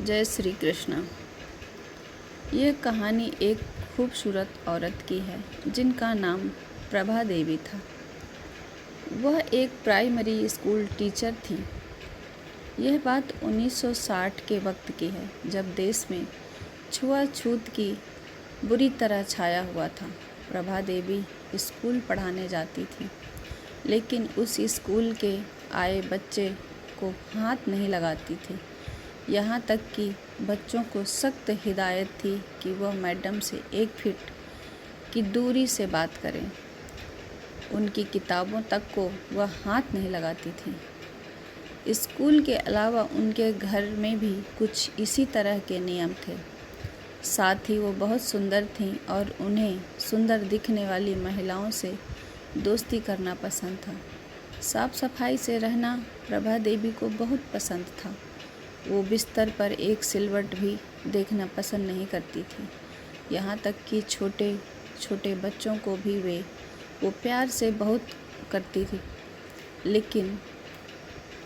जय श्री कृष्ण। यह कहानी एक खूबसूरत औरत की है जिनका नाम प्रभा देवी था। वह एक प्राइमरी स्कूल टीचर थी। यह बात 1960 के वक्त की है, जब देश में छुआछूत की बुरी तरह छाया हुआ था। प्रभा देवी स्कूल पढ़ाने जाती थी, लेकिन उस स्कूल के आए बच्चे को हाथ नहीं लगाती थी। यहाँ तक कि बच्चों को सख्त हिदायत थी कि वह मैडम से 1 फीट की दूरी से बात करें। उनकी किताबों तक को वह हाथ नहीं लगाती थी। स्कूल के अलावा उनके घर में भी कुछ इसी तरह के नियम थे। साथ ही वो बहुत सुंदर थीं और उन्हें सुंदर दिखने वाली महिलाओं से दोस्ती करना पसंद था। साफ सफाई से रहना प्रभा देवी को बहुत पसंद था। वो बिस्तर पर एक सिलवट भी देखना पसंद नहीं करती थी। यहाँ तक कि छोटे छोटे बच्चों को भी वो प्यार से बहुत करती थी, लेकिन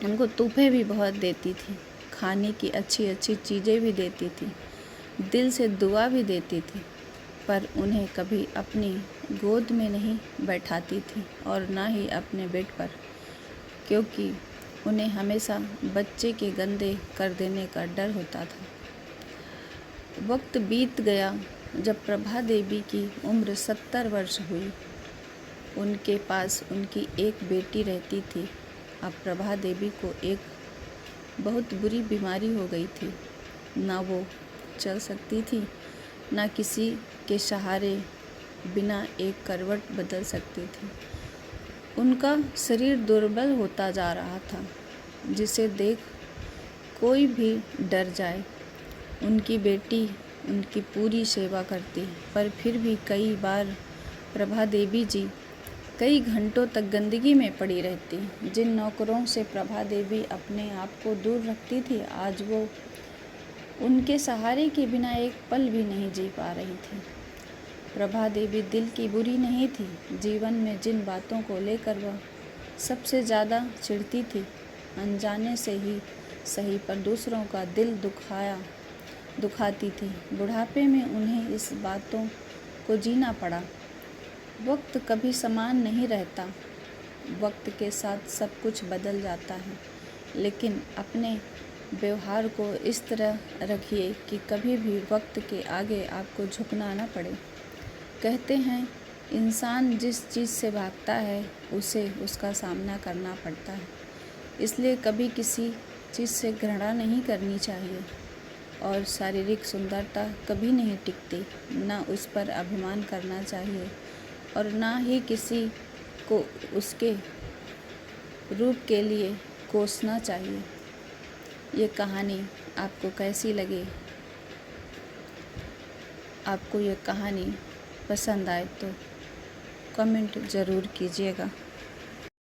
उनको तोहफे भी बहुत देती थी। खाने की अच्छी अच्छी चीज़ें भी देती थी, दिल से दुआ भी देती थी, पर उन्हें कभी अपनी गोद में नहीं बैठाती थी और ना ही अपने बेड पर, क्योंकि उन्हें हमेशा बच्चे के गंदे कर देने का डर होता था। वक्त बीत गया। जब प्रभा देवी की उम्र 70 वर्ष हुई, उनके पास उनकी एक बेटी रहती थी। अब प्रभा देवी को एक बहुत बुरी बीमारी हो गई थी। ना वो चल सकती थी, ना किसी के सहारे बिना एक करवट बदल सकती थी। उनका शरीर दुर्बल होता जा रहा था, जिसे देख कोई भी डर जाए। उनकी बेटी उनकी पूरी सेवा करती, पर फिर भी कई बार प्रभा देवी जी कई घंटों तक गंदगी में पड़ी रहती। जिन नौकरों से प्रभा देवी अपने आप को दूर रखती थी, आज वो उनके सहारे के बिना एक पल भी नहीं जी पा रही थी। प्रभा देवी दिल की बुरी नहीं थी। जीवन में जिन बातों को लेकर वह सबसे ज़्यादा चिढ़ती थी, अनजाने से ही सही, पर दूसरों का दिल दुखाती थी। बुढ़ापे में उन्हें इस बातों को जीना पड़ा। वक्त कभी समान नहीं रहता। वक्त के साथ सब कुछ बदल जाता है, लेकिन अपने व्यवहार को इस तरह रखिए कि कभी भी वक्त के आगे आपको झुकना न पड़े। कहते हैं, इंसान जिस चीज़ से भागता है उसे उसका सामना करना पड़ता है। इसलिए कभी किसी चीज़ से घृणा नहीं करनी चाहिए, और शारीरिक सुंदरता कभी नहीं टिकती। ना उस पर अभिमान करना चाहिए और ना ही किसी को उसके रूप के लिए कोसना चाहिए। ये कहानी आपको कैसी लगी? आपको ये कहानी पसंद आए तो कमेंट ज़रूर कीजिएगा।